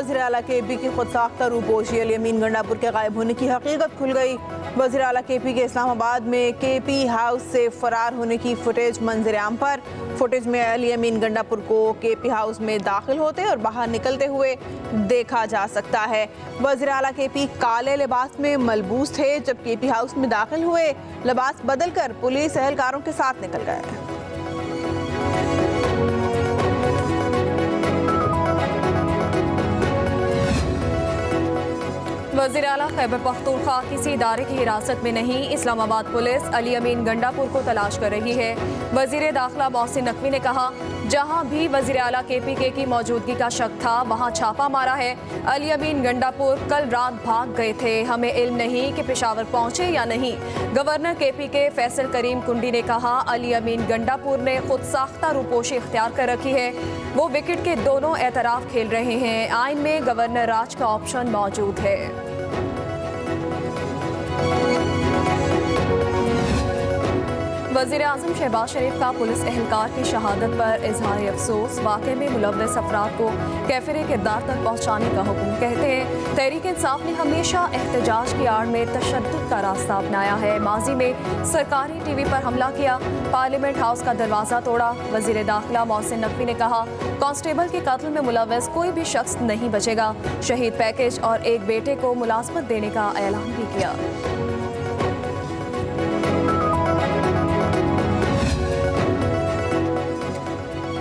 वज़ीर आला KP की खुदसाख्ता रूपोशी अली अमीन गंडापुर के गायब होने की हकीकत खुल गई। वज़ीर आला KP के इस्लामाबाद में KP हाउस से फरार होने की फुटेज मंजर आम पर। फुटेज में अली अमीन गंडापुर को KP हाउस में दाखिल होते और बाहर निकलते हुए देखा जा सकता है। वज़ीर आला KP काले लिबास में मलबूस थे। जब KP हाउस में दाखिल हुए, लिबास बदलकर पुलिस एहलकारों के साथ निकल गए। वज़ीर आला खैबर पख्तूनख्वा किसी इदारे की हिरासत में नहीं। इस्लामाबाद पुलिस अली अमीन गंडापुर को तलाश कर रही है। वज़ीर दाखिला मोहसिन नकवी ने कहा, जहां भी वज़ीर आला KP की मौजूदगी का शक था वहां छापा मारा है। अली अमीन गंडापुर कल रात भाग गए थे। हमें इल्म नहीं कि पेशावर पहुंचे या नहीं। गवर्नर KP के फैसल करीम कुंडी ने कहा, अली अमीन गंडापुर ने खुद साख्ता रूपोशी इख्तियार कर रखी है। वो विकेट के दोनों एतराफ खेल रहे हैं। आइन में गवर्नर राज का ऑप्शन मौजूद है। वज़ीर आज़म शहबाज शरीफ का पुलिस एहलकार की शहादत पर इजहार अफसोस। वाक़े में मुलव्वस अफराद को कैफिर किरदार तक पहुँचाने का हुक्म। कहते हैं, तहरीक इंसाफ ने हमेशा एहतजाज की आड़ में तशद्दुद का रास्ता अपनाया है। माजी में सरकारी TV पर हमला किया, पार्लियामेंट हाउस का दरवाज़ा तोड़ा। वज़ीर दाखिला मोहसिन नकवी ने कहा, कांस्टेबल के कत्ल में मुलव्वस कोई भी शख्स नहीं बचेगा। शहीद पैकेज और एक बेटे को मुलाजमत देने का ऐलान भी किया।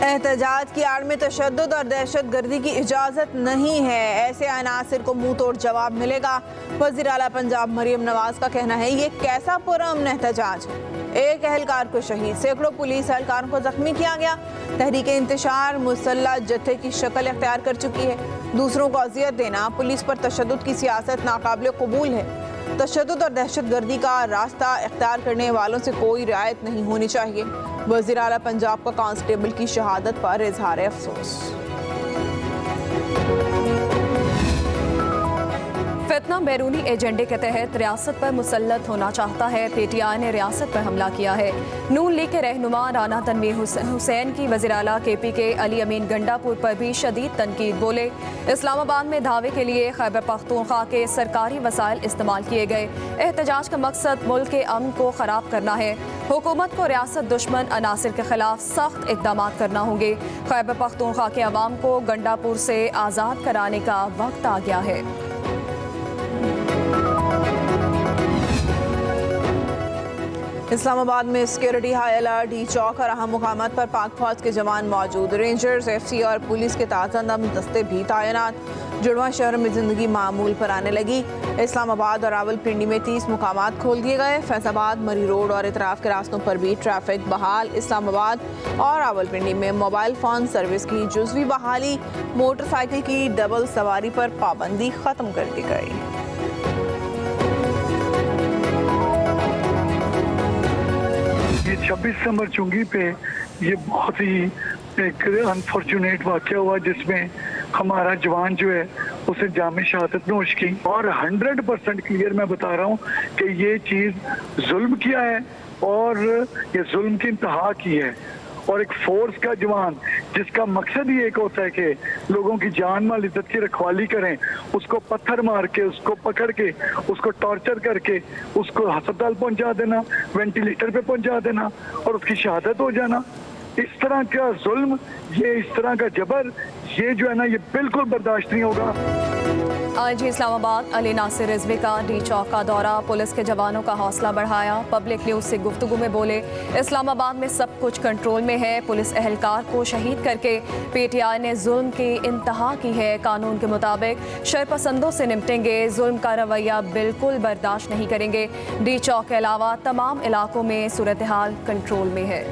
एहतजाज की आड़ में तशद्दुद और दहशत गर्दी की इजाज़त नहीं है। ऐसे अनासिर को मुंह तोड़ जवाब मिलेगा। वज़ीर आला पंजाब मरियम नवाज का कहना है, ये कैसा पुरअमन एहतजाज है। एक एहलकार को शहीद, सैकड़ों पुलिस एहलकारों को जख्मी किया गया। तहरीक इंतशार मुसल्लह जत्थे की शक्ल इख्तियार कर चुकी है। दूसरों को अजियत देना, पुलिस पर तशद्दुद की सियासत नाकाबिल कबूल है। तशद्दुद और दहशत गर्दी का रास्ता इख्तियार करने वालों से कोई रियायत नहीं होनी चाहिए। वज़ीर आला पंजाब का कांस्टेबल की शहादत पर इजहार अफसोस। फितना बैरूनी एजेंडे के तहत रियासत पर मुसल्लत होना चाहता है। PTI ने रियासत पर हमला किया है। नून लीग के रहनुमा राना तनवीर हुसैन की वज़ीर आला KP के अली अमीन गंडापुर पर भी शदीद तनकीद बोले। इस्लामाबाद में धावे के लिए खैबर पख्तूनख्वा के सरकारी वसाइल इस्तेमाल किए गए। एहतजाज का मकसद मुल्क के अमन को ख़राब करना है। हुकूमत को रियासत दुश्मन अनासिर के खिलाफ सख्त इक़दाम करना होंगे। खैबर पख्तूनख्वा के अवाम को गंडापुर से आज़ाद कराने का वक्त आ गया है। इस्लामाबाद में सिक्योरिटी हाई अलर्ट। डी चौक और अहम मुकामात पर पाक फौज के जवान मौजूद। रेंजर्स, FC और पुलिस के ताज़ा दम दस्ते भी तैनात। जुड़वा शहर में ज़िंदगी मामूल पर आने लगी। इस्लामाबाद और रावलपिंडी में 30 मुकामात खोल दिए गए। फैज़ाबाद, मरी रोड और इतराफ़ के रास्तों पर भी ट्रैफिक बहाल। इस्लामाबाद और रावलपिंडी में मोबाइल फ़ोन सर्विस की जुज़वी बहाली। मोटरसाइकिल की डबल सवारी पर पाबंदी ख़त्म कर दी गई। 26 दिसंबर चुंगी पे ये बहुत ही एक अनफॉर्चुनेट वाक़या हुआ, जिसमें हमारा जवान जो है उसे जामे शहादत नोश की। और 100% क्लियर मैं बता रहा हूँ कि ये चीज़ जुल्म किया है और ये जुल्म की इंतहा की है। और एक फोर्स का जवान जिसका मकसद ही एक होता है कि लोगों की जान माल इज्जत की रखवाली करें, उसको पत्थर मार के, उसको पकड़ के, उसको टॉर्चर करके उसको अस्पताल पहुंचा देना, वेंटिलेटर पे पहुंचा देना और उसकी शहादत हो जाना, इस तरह का जुल्म, ये इस तरह का जबर, ये जो है ना, ये बिल्कुल बर्दाश्त नहीं होगा। IG इस्लामाबाद अली नासिर रिजवी का डी चौक का दौरा। पुलिस के जवानों का हौसला बढ़ाया। पब्लिक न्यूज़ से गुफ्तगू में बोले, इस्लामाबाद में सब कुछ कंट्रोल में है। पुलिस एहलकार को शहीद करके PTI ने जुल्म की इंतहा की है। कानून के मुताबिक शरपसंदों से निपटेंगे। जुल्म का रवैया बिल्कुल बर्दाश्त नहीं करेंगे। डी चौक के अलावा तमाम इलाकों में सूरत हाल कंट्रोल में है।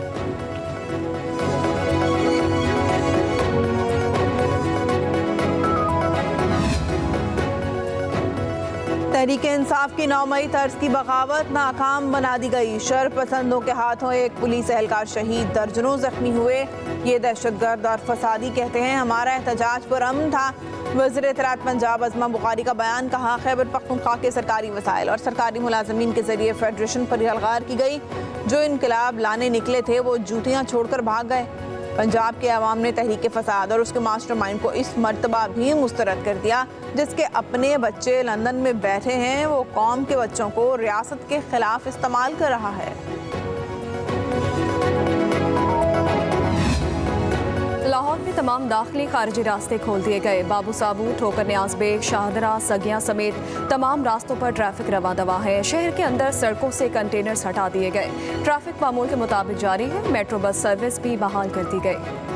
तहरीक इंसाफ की 9 मई तर्ज की बगावत नाकाम बना दी गई। शरपसंदों के हाथों एक पुलिस एहलकार शहीद, दर्जनों जख्मी हुए। ये दहशतगर्द और फसादी कहते हैं। हमारा एहतजाज पुरअमन था। वज़ीर इत्तलात पंजाब अज़मा बुखारी का बयान। कहा, खैबर पख्तूनख्वा के सरकारी वसाइल और सरकारी मुलाजमीन के जरिए फेडरेशन पर यलगार की गई। जो इनकलाब लाने निकले थे वो जूतियाँ छोड़कर भाग गए। पंजाब के अवाम ने तहरीक फसाद और उसके मास्टरमाइंड को इस मर्तबा भी मुस्तरद कर दिया जिसके अपने बच्चे लंदन में बैठे हैं, वो कौम के बच्चों को रियासत के खिलाफ इस्तेमाल कर रहा है। लाहौर में तमाम दाखिली खारजी रास्ते खोल दिए गए। बाबू साबू, ठोकर न्याज बेग, शाहदरा, सगिया समेत तमाम रास्तों पर ट्रैफिक रवा दवा है। शहर के अंदर सड़कों से कंटेनर्स हटा दिए गए। ट्रैफिक मामूल के मुताबिक जारी है। मेट्रो बस सर्विस भी बहाल कर दी गई।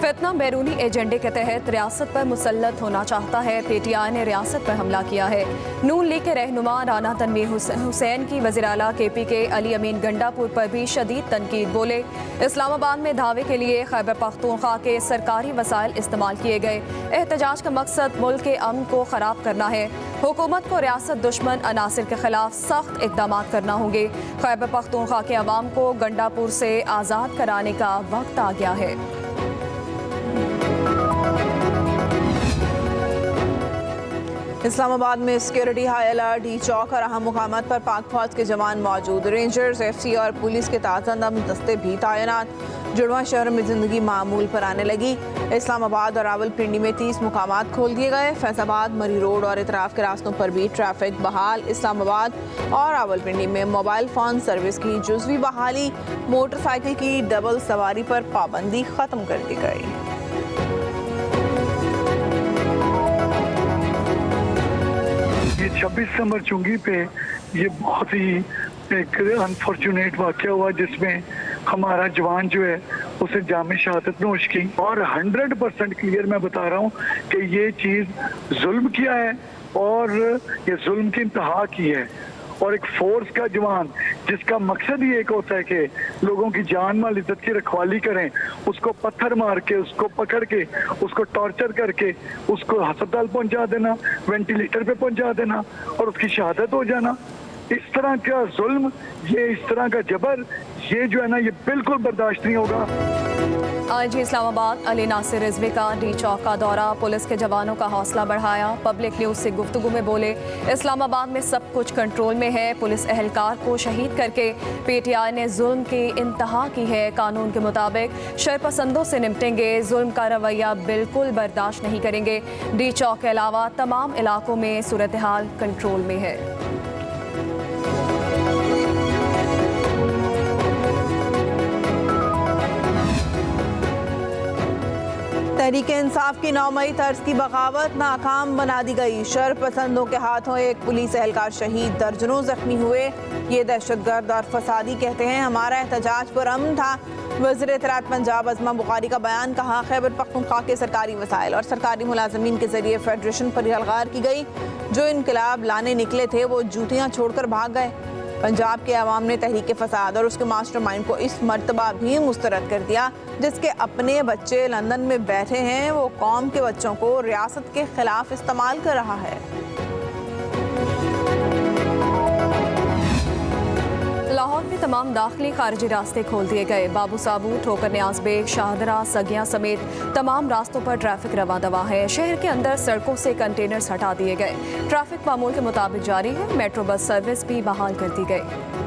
फितना बैरूनी एजेंडे के तहत रियासत पर मुसल्लत होना चाहता है। पीटीआई ने रियासत पर हमला किया है। नून लीग के रहनुमा राना तनवीर हुसैन की वज़ीर आला केपी के अली अमीन गंडापुर पर भी शदीद तनकीद बोले। इस्लामाबाद में दावे के लिए खैबर पख्तूनख्वा के सरकारी वसाइल इस्तेमाल किए गए। एहतजाज का मकसद मुल्क के अमन को ख़राब करना है। हुकूमत को रियासत दुश्मन अनासिर के खिलाफ सख्त इक़दाम करना होंगे। खैबर पख्तूनख्वा के अवाम को गंडापुर से आज़ाद कराने का वक्त आ गया है। इस्लामाबाद में सिक्योरिटी हाई अलर्ट। ई चौक और अहम मुकामात पर पाक फौज के जवान मौजूद। रेंजर्स, FC और पुलिस के ताज़ा दम दस्ते भी तैनात। जुड़वा शहर में ज़िंदगी मामूल पर आने लगी। इस्लामाबाद और रावलपिंडी में 30 मुकामात खोल दिए गए। फैसलाबाद, मरी रोड और इतराफ़ के रास्तों पर भी ट्रैफिक बहाल। इस्लामाबाद और रावलपिंडी में मोबाइल फ़ोन सर्विस की जुज़वी बहाली। मोटरसाइकिल की डबल सवारी पर पाबंदी ख़त्म कर दी गई। ये 26 नंबर चुंगी पे ये बहुत ही एक अनफॉर्चुनेट वाक़या हुआ जिसमें हमारा जवान जो है उसे जामे शहादत नोश की। और 100% क्लियर मैं बता रहा हूँ कि ये चीज़ जुल्म किया है और ये जुल्म की इंतहा की है। और एक फोर्स का जवान जिसका मकसद ही एक होता है कि लोगों की जान माल इज्जत की रखवाली करें, उसको पत्थर मार के, उसको पकड़ के, उसको टॉर्चर करके, उसको अस्पताल पहुंचा देना, वेंटिलेटर पे पहुंचा देना और उसकी शहादत हो जाना। इस तरह का जुल्म, ये इस तरह का जबर, ये जो है ना, ये बिल्कुल बर्दाश्त नहीं होगा। आज इस्लामाबाद अली नासिर रिजवी का डी चौक का दौरा। पुलिस के जवानों का हौसला बढ़ाया। पब्लिक न्यूज़ से गुफ्तगू में बोले, इस्लामाबाद में सब कुछ कंट्रोल में है। पुलिस एहलकार को शहीद करके पीटीआई ने जुल्म की इंतहा की है। कानून के मुताबिक शरपसंदों से निपटेंगे। जुल्म का रवैया बिल्कुल बर्दाश्त नहीं करेंगे। डी चौक के अलावा तमाम इलाकों में सूरत हाल कंट्रोल में है। तहरीक इंसाफ की 9 मई तर्ज की बगावत नाकाम बना दी गई। शरपसंदों के हाथों एक पुलिस एहलकार शहीद, दर्जनों जख्मी हुए। ये दहशतगर्द और फसादी कहते हैं। हमारा एहतजाज पुरअमन था। वज़ीर इत्तलात पंजाब अज़मा बुखारी का बयान। कहा, खैबर पख्तूनख्वा के सरकारी वसाइल और सरकारी मुलाजमीन के जरिए फेडरेशन पर यलगार की गई। जो इनकलाब लाने निकले थे वो जूतियाँ छोड़कर भाग गए। पंजाब के अवाम ने तहरीक फसाद और उसके मास्टरमाइंड को इस मर्तबा भी मुस्तरद कर दिया जिसके अपने बच्चे लंदन में बैठे हैं, वो कौम के बच्चों को रियासत के खिलाफ इस्तेमाल कर रहा है। लाहौर में तमाम दाखिली खारजी रास्ते खोल दिए गए। बाबू साबू, ठोकर न्याज बेग, शाहदरा, सगिया समेत तमाम रास्तों पर ट्रैफिक रवा दवा है। शहर के अंदर सड़कों से कंटेनर्स हटा दिए गए। ट्रैफिक मामूल के मुताबिक जारी है। मेट्रो बस सर्विस भी बहाल कर दी गई।